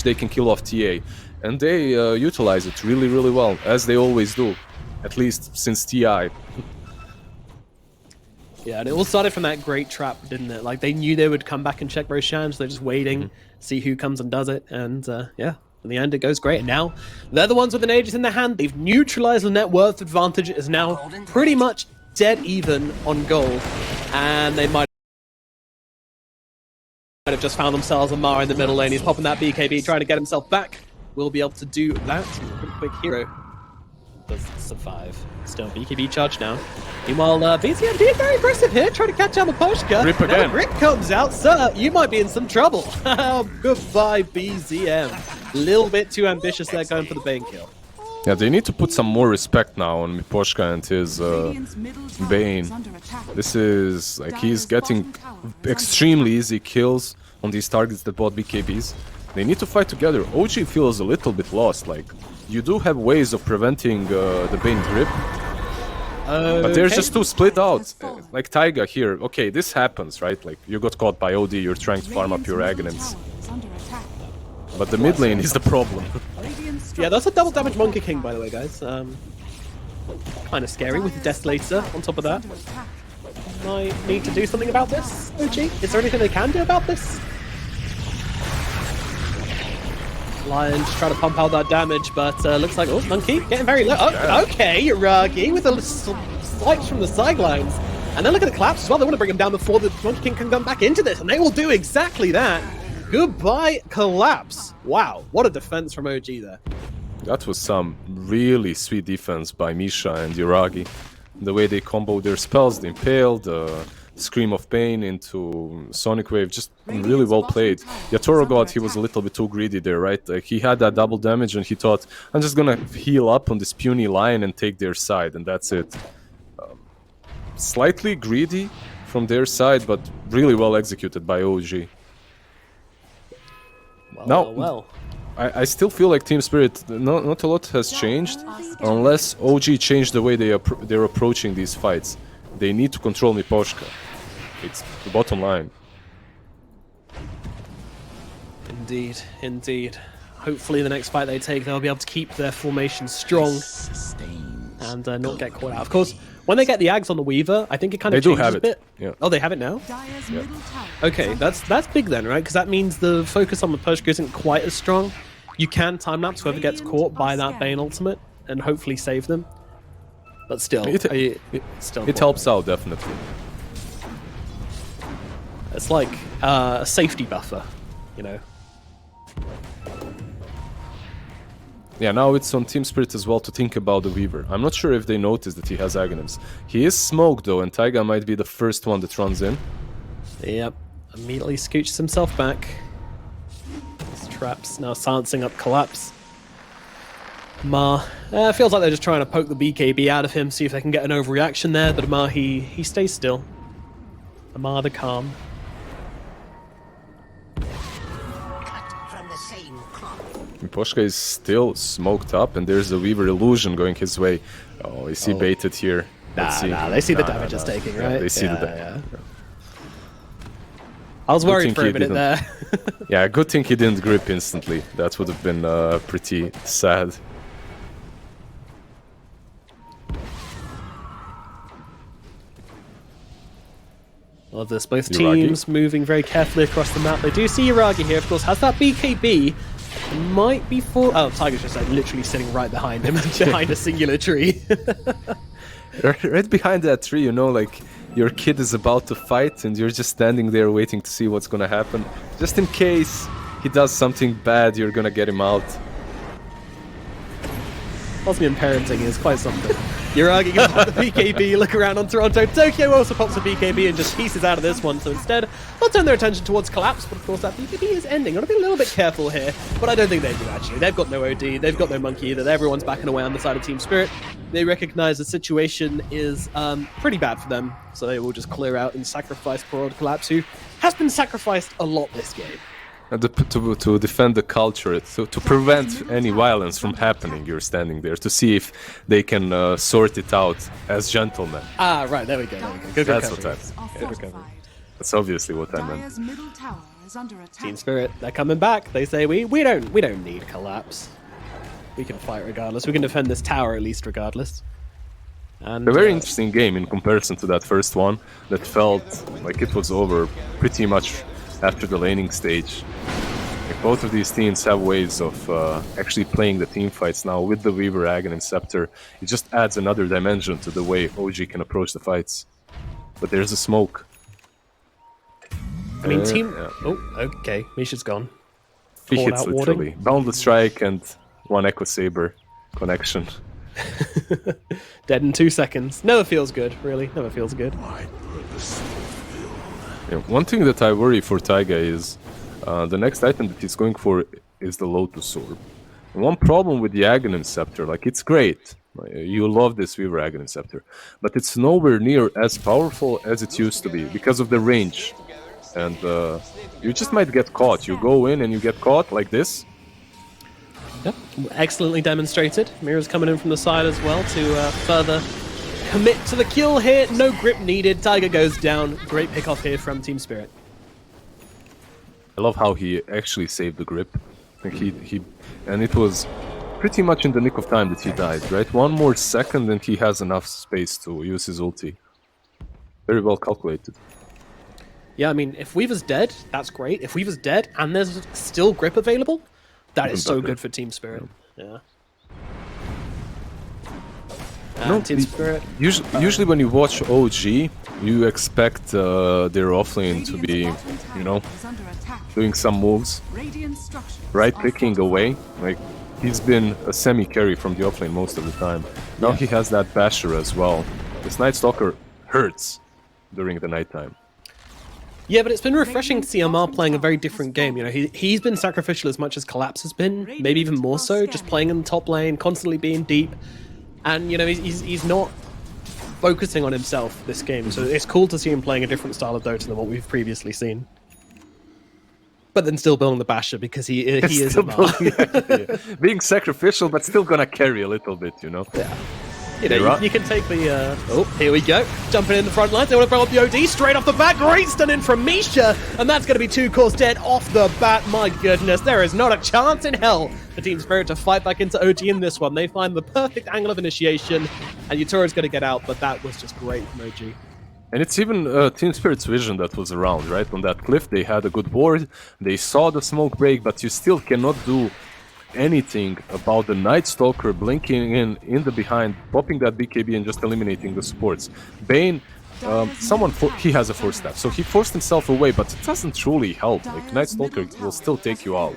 they can kill off TA, and they utilize it really, really well, as they always do, at least since TI. Yeah, and it all started from that great trap, didn't it? Like, they knew they would come back and check Roshan, so they're just waiting, see who comes and does it, and yeah, in the end it goes great. And now, they're the ones with an Aegis in their hand. They've neutralized the net worth advantage. It is now pretty much dead even on gold, and they might have just found themselves Amar in the middle lane. He's popping that BKB, trying to get himself back. Will be able to do that. Pretty quick hero. Does survive. Still BKB charge now. Meanwhile, BZM being very aggressive here, trying to catch out the Poshka. Grip again. Now Grip comes out, sir. You might be in some trouble. Goodbye, BZM. A little bit too ambitious there, going for the Bane kill. Yeah, they need to put some more respect now on Miposhka and his Bane. This is like he's getting extremely easy kills on these targets that bought BKBs. They need to fight together. OG feels a little bit lost. Like, you do have ways of preventing the Bane grip, but they're just too split out. Like Taiga here. Okay, this happens, right? Like, you got caught by OD, you're trying to farm up your Aghanim's. But the mid lane is the problem. Yeah, that's a double damage Monkey King, by the way, guys. Kind of scary with the Desolator on top of that. Might need to do something about this, OG? Is there anything they can do about this? Lions trying to pump out that damage, but looks like, oh, Monkey getting very low. Oh, okay, Yuragi with a swipes from the sidelines. And then look at the collapse as well. They want to bring him down before the Monkey King can come back into this, and they will do exactly that. Goodbye, collapse. Wow, what a defense from OG there. That was some really sweet defense by Misha and Yuragi. The way they comboed their spells, the Impaled, Scream of Pain into Sonic Wave, just really well played. Yatoro God, he was a little bit too greedy there, right? Like, he had that double damage and he thought, I'm just gonna heal up on this puny Lion and take their side, and that's it. Slightly greedy from their side, but really well executed by OG. Well. I still feel like Team Spirit, not a lot has changed, unless OG changed the way they're approaching these fights. They need to control Miposhka. It's the bottom line. Indeed. Hopefully the next fight they take, they'll be able to keep their formation strong. and not get caught out. Of course, when they get the Ags on the Weaver, I think it kind of They do changes have a it. bit. Yeah. Oh, they have it now? Dire's middle tower. Okay, that's big then, right? Because that means the focus on the Pershka isn't quite as strong. You can time-lapse whoever gets caught by that Bane ultimate and hopefully save them. But still, It still helps out, definitely. It's like a safety buffer, you know. Yeah, now it's on Team Spirit as well to think about the Weaver. I'm not sure if they noticed that he has Aghanims. He is smoked though, and Taiga might be the first one that runs in. Yep, immediately scooches himself back. His traps now silencing up Collapse. Ma, feels like they're just trying to poke the BKB out of him, see if they can get an overreaction there, but Ma, he stays still. Ma the calm. Poshka is still smoked up, and there's the Weaver illusion going his way. Oh, is he baited here? Let's see. They see the damage it's taking, right? Yeah, they see the damage. Yeah. I was worried for a minute there. Yeah, good thing he didn't grip instantly. That would have been pretty sad. Love this. Both Yuragi. teams moving very carefully across the map. They do see Yuragi here, of course, has that BKB. Might be for... Oh, Tiger's just like literally sitting right behind him, behind a singular tree. Right behind that tree, you know, like your kid is about to fight and you're just standing there waiting to see what's gonna happen. Just in case he does something bad, you're gonna get him out. Osmium parenting is quite something. Yuragi gets the BKB, look around on Toronto. Tokyo also pops a BKB and just pieces out of this one. So instead, they'll turn their attention towards Collapse, but of course that BKB is ending. Gotta be a little bit careful here, but I don't think they do actually. They've got no OD, they've got no Monkey either. Everyone's backing away on the side of Team Spirit. They recognize the situation is pretty bad for them, so they will just clear out and sacrifice poor old Collapse, who has been sacrificed a lot this game. And to defend the culture, to prevent any violence from happening, you're standing there to see if they can sort it out as gentlemen. Ah, right, there we go. Good That's recovery. what Are fortified. That's obviously what I meant. Dire's middle tower is under attack. Team Spirit, they're coming back. They say we don't need Collapse. We can fight regardless. We can defend this tower at least regardless. And A very interesting game in comparison to that first one that felt like it was over pretty much after the laning stage. Like both of these teams have ways of actually playing the team fights now with the Weaver, Agon, and Scepter. It just adds another dimension to the way OG can approach the fights. But there's a smoke. I mean, team. Yeah. Oh, okay. Misha's gone. He Called hits out literally. warding. Boundless Strike and one Echo Saber connection. Dead in 2 seconds. Never feels good, really. Never feels good. Yeah, one thing that I worry for Taiga is the next item that he's going for is the Lotus Orb. And one problem with the Aghanim Scepter, like it's great. You love this Weaver Aghanim Scepter, but it's nowhere near as powerful as it used to be because of the range. And you just might get caught. You go in and you get caught like this. Yep. Excellently demonstrated. Mira's coming in from the side as well to further commit to the kill here. No grip needed. Tiger goes down. Great pick off here from Team Spirit. I love how he actually saved the grip. Like and it was pretty much in the nick of time that he died, right? One more second and he has enough space to use his ulti. Very well calculated. Yeah, I mean, if Weaver's dead, that's great. If Weaver's dead and there's still grip available, that is so good for Team Spirit. Yeah. No, Team Spirit. Usually when you watch OG, you expect their offlane to be, you know, doing some moves, right-clicking away. Like, he's been a semi-carry from the offlane most of the time. Now he has that Basher as well. This Night Stalker hurts during the nighttime. Yeah, but it's been refreshing to see Amar playing a very different game. You know, he's been sacrificial as much as Collapse has been, maybe even more so, just playing in the top lane, constantly being deep. And, you know, he's not focusing on himself this game, so it's cool to see him playing a different style of Dota than what we've previously seen. But then still building the Basher because he is Amar. Being sacrificial, but still gonna carry a little bit, you know? Yeah. You know, you can take the... oh, here we go. Jumping in the front lines. They want to throw up the OD straight off the bat. Great stun in from Misha. And that's going to be 2 cores dead off the bat. My goodness, there is not a chance in hell for Team Spirit to fight back into OG in this one. They find the perfect angle of initiation. And Utura's going to get out, but that was just great from OG. And it's even Team Spirit's vision that was around, right? On that cliff, they had a good ward. They saw the smoke break, but you still cannot do anything about the Night Stalker blinking in the behind, popping that BKB and just eliminating the supports. Bane, he has a force staff, so he forced himself away, but it doesn't truly help. Like, Night Stalker will still take you out.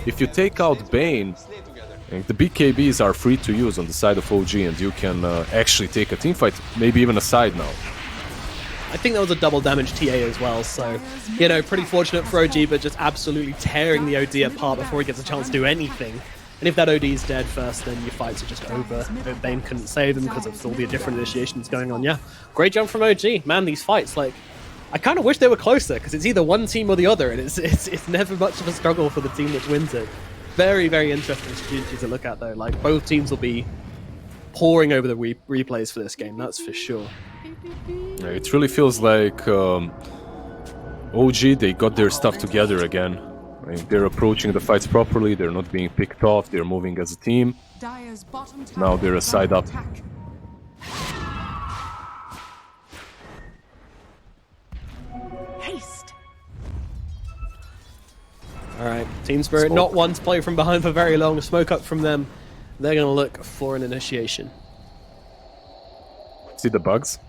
If you take out Bane, the BKBs are free to use on the side of OG, and you can actually take a team fight, maybe even a side now. I think that was a double damage TA as well, so, you know, pretty fortunate for OG, but just absolutely tearing the OD apart before he gets a chance to do anything. And if that OD is dead first, then your fights are just over. Bane couldn't save them because of all the different initiations going on. Yeah, great jump from OG. Man, these fights, like, I kind of wish they were closer, because it's either one team or the other, and it's never much of a struggle for the team which wins it. Very, very interesting strategy to look at, though. Like, both teams will be poring over the replays for this game, that's for sure. Yeah, it really feels like OG, they got their stuff together again. I mean, they're approaching the fights properly, they're not being picked off, they're moving as a team. Now they're a side up. Haste. Alright, Team Spirit, Smoke. not one to play from behind for very long. Smoke up from them. They're going to look for an initiation. See the bugs?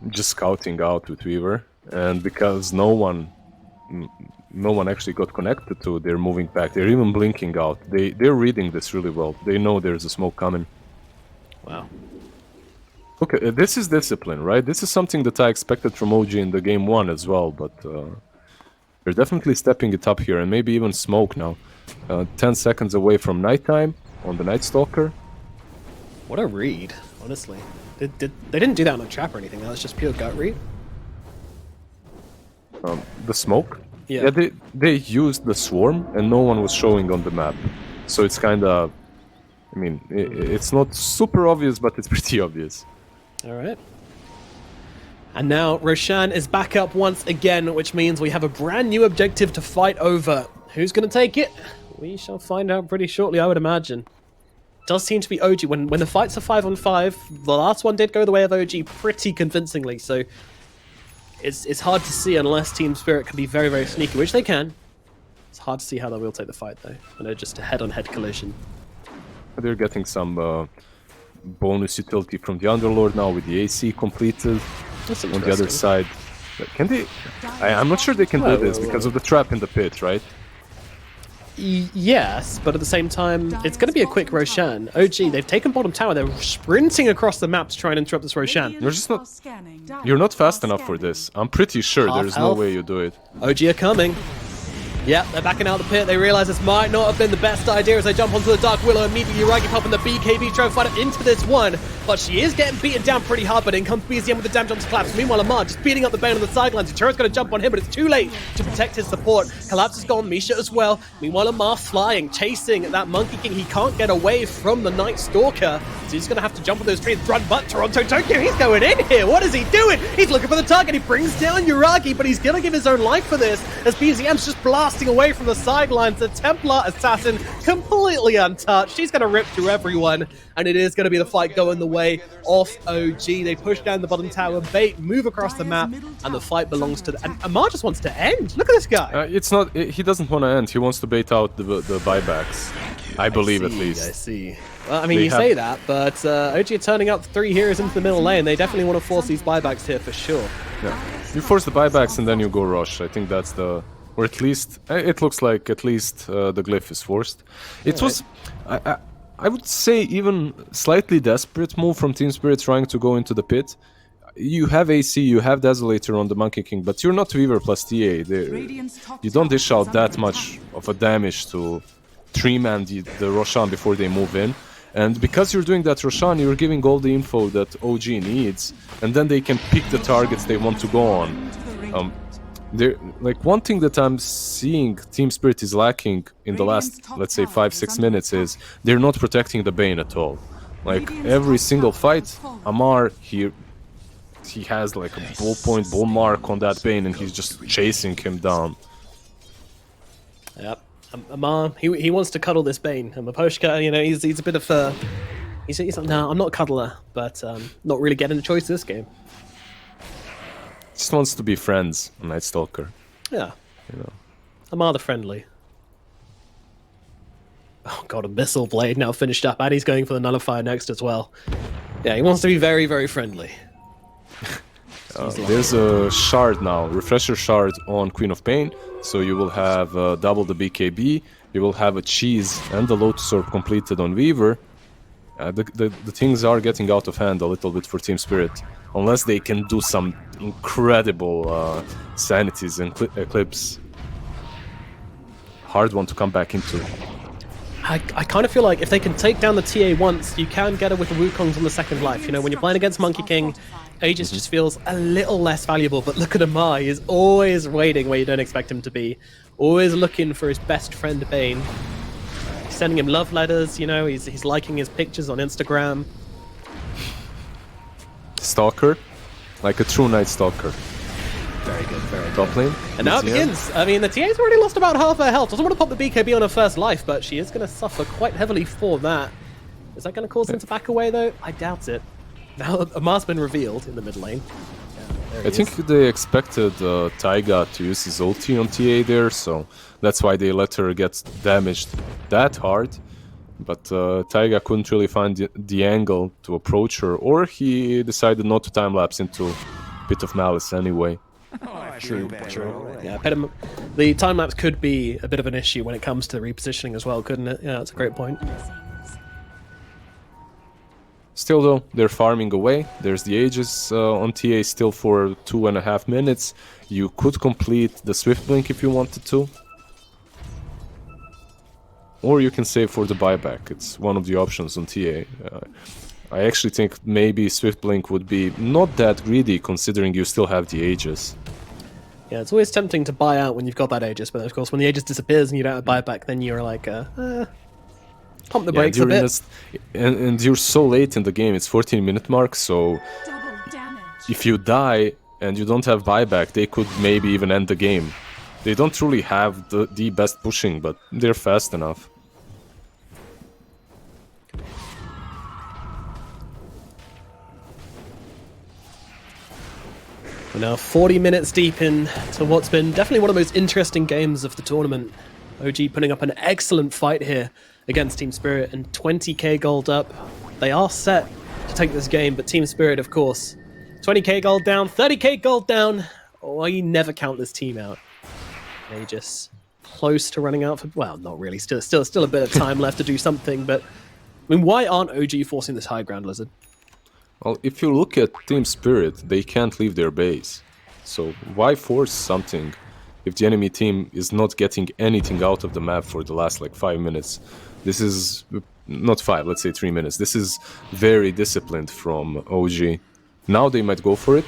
Just scouting out with Weaver, and because no one actually got connected to, they're moving back. They're even blinking out. They're reading this really well. They know there's a smoke coming. Wow. Okay, this is discipline, right? This is something that I expected from OG in the game 1 as well, but they're definitely stepping it up here, and maybe even smoke now. 10 seconds away from nighttime on the Night Stalker. What a read, honestly. They didn't do that on a trap or anything, that was just pure gut read. The smoke? Yeah. They used the swarm and no one was showing on the map. So it's kind of... I mean, it's not super obvious, but it's pretty obvious. Alright. And now Roshan is back up once again, which means we have a brand new objective to fight over. Who's going to take it? We shall find out pretty shortly, I would imagine. Does seem to be OG. When the fights are 5-on-5, the last one did go the way of OG pretty convincingly, so it's hard to see unless Team Spirit can be very, very sneaky, which they can. It's hard to see how they will take the fight, though. I know, just a head-on-head collision. They're getting some bonus utility from the Underlord now with the AC completed. That's on the other side. Can they... I'm not sure they can do this because of the trap in the pit, right? Yes, but at the same time, it's going to be a quick Roshan. OG, they've taken bottom tower. They're sprinting across the map to try and interrupt this Roshan. You're just not... You're not fast enough for this. I'm pretty sure there's no way you do it. OG are coming. Yep, they're backing out the pit. They realize this might not have been the best idea as they jump onto the Dark Willow. Immediately, Uragi popping the BKB, trying to fight it into this one. But she is getting beaten down pretty hard, but in comes BZM with the damage onto Collapse. Meanwhile, Amar just beating up the Bane on the sidelines. Utura's going to jump on him, but it's too late to protect his support. Collapse is gone, Misha as well. Meanwhile, Amar flying, chasing that Monkey King. He can't get away from the Night Stalker, so he's going to have to jump on those trees. Run, but Toronto Tokyo, he's going in here. What is he doing? He's looking for the target. He brings down Uragi, but he's going to give his own life for this, as BZM's just blasting away from the sidelines. The Templar Assassin completely untouched. He's going to rip through everyone, and it is going to be the fight going the way of OG. They push down the bottom tower, bait, move across the map, and the fight belongs to the... And Amar just wants to end. Look at this guy. It's not... He doesn't want to end. He wants to bait out the buybacks. I believe, at least. I see. Well, I mean, you say that, but OG are turning up 3 heroes into the middle lane. They definitely want to force these buybacks here for sure. Yeah. You force the buybacks and then you go rush. I think that's the... Or at least... It looks like at least the glyph is forced. It was... I would say even slightly desperate move from Team Spirit trying to go into the pit. You have AC, you have Desolator on the Monkey King, but you're not Weaver plus TA. You don't dish out that much of a damage to 3-man the Roshan before they move in. And because you're doing that Roshan, you're giving all the info that OG needs, and then they can pick the targets they want to go on. Like, one thing that I'm seeing Team Spirit is lacking in the last, let's say, 5-6 minutes is they're not protecting the Bane at all. Like every single fight, Amar he has like a ballpoint ball mark on that Bane, and he's just chasing him down. Yep. Amar, he wants to cuddle this Bane. And Maposhka, you know, he's a bit of a... He's like, no, I'm not a cuddler, but not really getting a choice this game. Just wants to be friends, a Night Stalker. Yeah. You know. Amar the friendly. Oh god, a Missile Blade now finished up, and he's going for the Nullifier next as well. Yeah, he wants to be very, very friendly. There's a shard now, Refresher Shard on Queen of Pain, so you will have double the BKB, you will have a Cheese and the Lotus Orb completed on Weaver. The things are getting out of hand a little bit for Team Spirit, unless they can do some incredible Sanities and Eclipse. Hard one to come back into. I kind of feel like if they can take down the TA once, you can get it with the Wukongs on the second life. You know, when you're playing against Monkey King, Aegis just feels a little less valuable. But look at Amar, he's always waiting where you don't expect him to be. Always looking for his best friend Bane. He's sending him love letters, you know, he's liking his pictures on Instagram. Stalker, like a true Night Stalker. Very good, very good. Top lane. And now it begins. I mean, the TA's already lost about half her health. Doesn't want to pop the BKB on her first life, but she is going to suffer quite heavily for that. Is that going to cause them to back away, though? I doubt it. Now Amar's been revealed in the mid lane. Yeah, I think they expected Taiga to use his ulti on TA there, so that's why they let her get damaged that hard. But Taiga couldn't really find the angle to approach her, or he decided not to time-lapse into Pit of Malice anyway. True. Yeah, the time-lapse could be a bit of an issue when it comes to repositioning as well, couldn't it? Yeah, that's a great point. Still though, they're farming away. There's the Aegis on TA still for 2.5 minutes. You could complete the Swift Blink if you wanted to. Or you can save for the buyback. It's one of the options on TA. I actually think maybe Swift Blink would be not that greedy considering you still have the Aegis. Yeah, it's always tempting to buy out when you've got that Aegis, but of course when the Aegis disappears and you don't have buyback, then you're like, pump the brakes a bit. And you're so late in the game, it's 14-minute mark, so if you die and you don't have buyback, they could maybe even end the game. They don't really have the best pushing, but they're fast enough. We're now 40 minutes deep into what's been definitely one of the most interesting games of the tournament. OG putting up an excellent fight here against Team Spirit, and 20k gold up. They are set to take this game, but Team Spirit, of course, 20k gold down, 30k gold down. Oh, you never count this team out. They just close to running out for, well, not really, still a bit of time left to do something, but I mean, why aren't OG forcing this high ground, Lizard? Well, if you look at Team Spirit, they can't leave their base. So why force something if the enemy team is not getting anything out of the map for the last like 5 minutes? This is not 5, let's say 3 minutes. This is very disciplined from OG. Now they might go for it.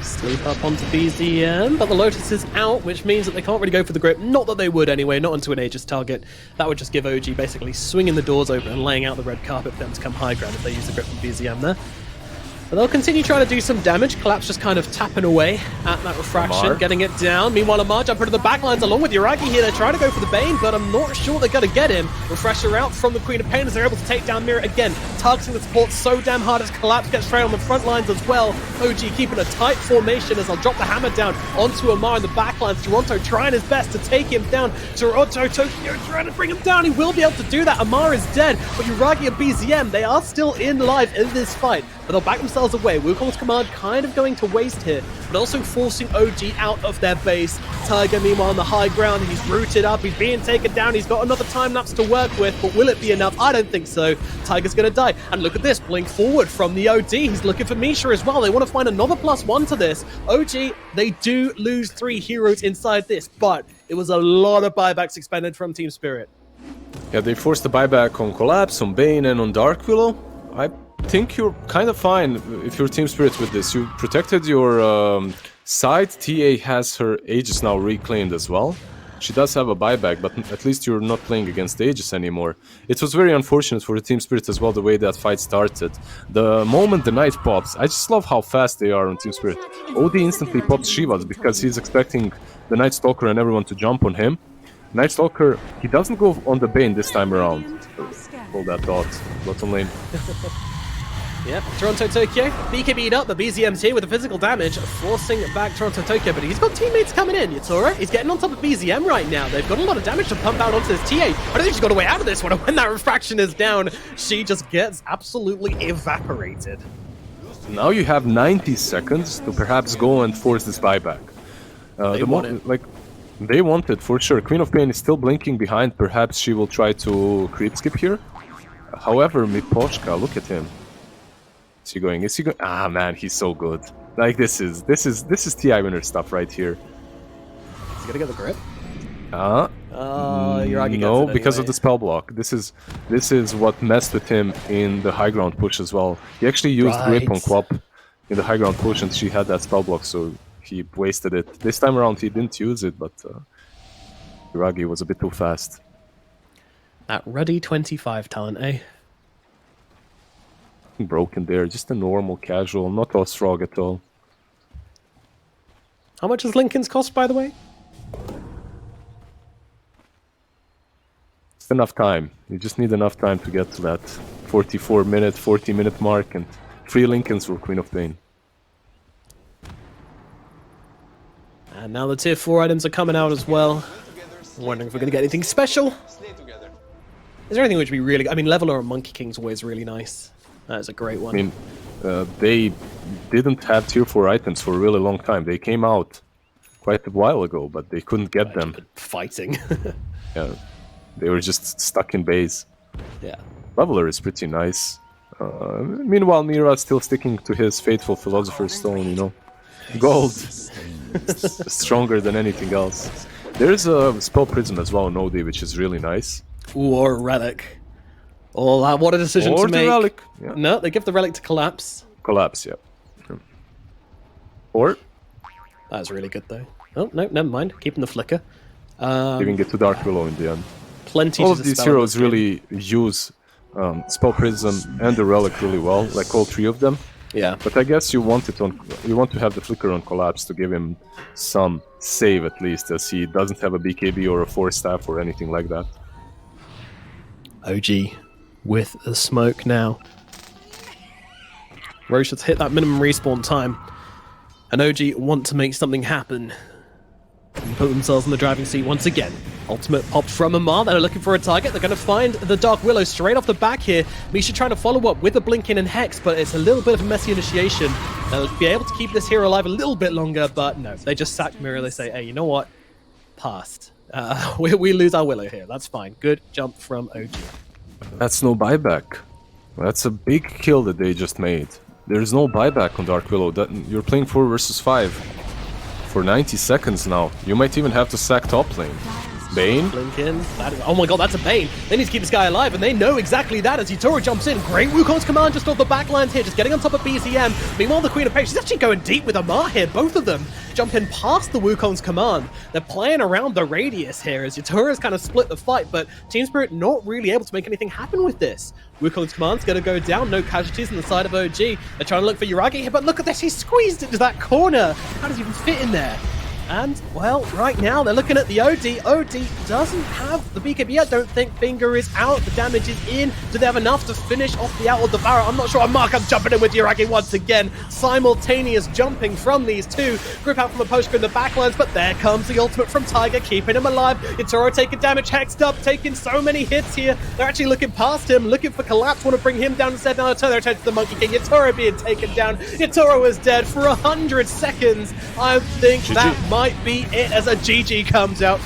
Sleep up onto BZM, but the Lotus is out, which means that they can't really go for the grip. Not that they would anyway, not onto an Aegis target. That would just give OG basically swinging the doors open and laying out the red carpet for them to come high ground if they use the grip from BZM there. But they'll continue trying to do some damage. Collapse just kind of tapping away at that refraction, Amar getting it down. Meanwhile, Amar jumping to the backlines along with Yuragi here. They're trying to go for the Bane, but I'm not sure they're going to get him. Refresher out from the Queen of Pain as they're able to take down Mirror again. Targeting the support so damn hard as Collapse gets straight on the front lines as well. OG keeping a tight formation as they'll drop the hammer down onto Amar in the backlines. Toronto trying his best to take him down. Toronto, Tokyo trying to bring him down. He will be able to do that. Amar is dead, but Yuragi and BZM, they are still in live in this fight. But they'll back themselves away. Wukong's command kind of going to waste here, but also forcing OG out of their base. Tiger, meanwhile, on the high ground, he's rooted up, he's being taken down, he's got another time lapse to work with, but will it be enough? I don't think so. Tiger's going to die. And look at this, blink forward from the OD. He's looking for Misha as well. They want to find another +1 to this. OG, they do lose 3 heroes inside this, but it was a lot of buybacks expended from Team Spirit. Yeah, they forced the buyback on Collapse, on Bane, and on Dark Willow. I think you're kind of fine if you're Team Spirit with this. You protected your side. TA has her Aegis now reclaimed as well. She does have a buyback, but at least you're not playing against Aegis anymore. It was very unfortunate for the Team Spirit as well, the way that fight started. The moment the Knight pops, I just love how fast they are on Team Spirit. OD instantly pops Shivas because he's expecting the Night Stalker and everyone to jump on him. Night Stalker, he doesn't go on the Bane this time around. Pull that dot, bottom lane. Yep, Toronto Tokyo, BKB'd up, but BZM's here with the physical damage, forcing back Toronto Tokyo, but he's got teammates coming in. Yatoro, he's getting on top of BZM right now. They've got a lot of damage to pump out onto this TA. I don't think she's got a way out of this one. When that refraction is down, she just gets absolutely evaporated. Now you have 90 seconds to perhaps go and force this buyback. They want it. Like, they want it for sure. Queen of Pain is still blinking behind. Perhaps she will try to creep skip here. However, Miposhka, look at him. Is he going? Is he going? Ah, man, he's so good. Like this is TI winner stuff right here. He's gonna get the grip. Yuragi no, gets it because of anyway. the spell block. This is what messed with him in the high ground push as well. He actually used grip on Quap in the high ground push, and she had that spell block, so he wasted it. This time around, he didn't use it, but Yuragi was a bit too fast. That Ruddy 25 talent, eh? Broken there, just a normal casual, not Ostrog at all. How much does Lincoln's cost, by the way? It's enough time. You just need enough time to get to that 44-minute, 40-minute mark, and 3 Lincolns for Queen of Pain. And now the tier 4 items are coming out as well. I'm wondering if we're going to get anything special. Is there anything which would be really... I mean, Leveler and Monkey King's always really nice. That is a great one. I mean, they didn't have tier 4 items for a really long time. They came out quite a while ago, but they couldn't get them. Fighting. Yeah, they were just stuck in base. Yeah. Leveler is pretty nice. Meanwhile, Mira's still sticking to his faithful Philosopher's Stone, you know. Gold. Stronger than anything else. There's a Spell Prism as well on OD, which is really nice. Ooh, or a Relic. Oh, what a decision Or to the make. Relic. Yeah. No, they give the Relic to Collapse. Collapse, yeah. Or That's really good, though. Oh, no, never mind. Keeping the Flicker. giving it to Dark Willow in the end. Plenty All to of these dispel heroes in this really use Spell Prism and the Relic really well, like all 3 of them. game. Yeah. But I guess you want to have the Flicker on Collapse to give him some save at least, as he doesn't have a BKB or a Force Staff or anything like that. OG with the smoke now. Roche has hit that minimum respawn time. And OG want to make something happen. And put themselves in the driving seat once again. Ultimate popped from Amar. They're looking for a target. They're going to find the Dark Willow straight off the back here. Misha trying to follow up with the Blinking and Hex, but it's a little bit of a messy initiation. They'll be able to keep this hero alive a little bit longer, but no. They just sack Mirror. They say, hey, you know what? Passed. We lose our Willow here. That's fine. Good jump from OG. That's no buyback. That's a big kill that they just made. There's no buyback on Dark Willow. You're playing 4 versus 5 for 90 seconds now. You might even have to sack top lane. Bane? Blinken. Oh my god, that's a Bane. They need to keep this guy alive, and they know exactly that as Yatoro jumps in. Great Wukong's command just off the backlines here, just getting on top of BZM. Meanwhile, the Queen of Pain, she's actually going deep with Amar here. Both of them jumping past the Wukong's command. They're playing around the radius here as Yatoro's kind of split the fight, but Team Spirit not really able to make anything happen with this. Wukong's command's going to go down. No casualties on the side of OG. They're trying to look for Yuragi here, but look at this. He squeezed into that corner. How does he even fit in there? And, well, right now they're looking at the OD. OD doesn't have the BKB. I don't think Finger is out. The damage is in. Do they have enough to finish off the Outlaw Devourer? I'm not sure. Mark, I'm jumping in with Yuragi once again. Simultaneous jumping from these two. Grip out from a poster in the backlines, but there comes the ultimate from Tiger, keeping him alive. Yatoro taking damage, hexed up, taking so many hits here. They're actually looking past him, looking for Collapse, want to bring him down instead. Now they turn their attention to the Monkey King. Yatoro being taken down. Yatoro is dead for 100 seconds. I think that might be it as a GG comes out.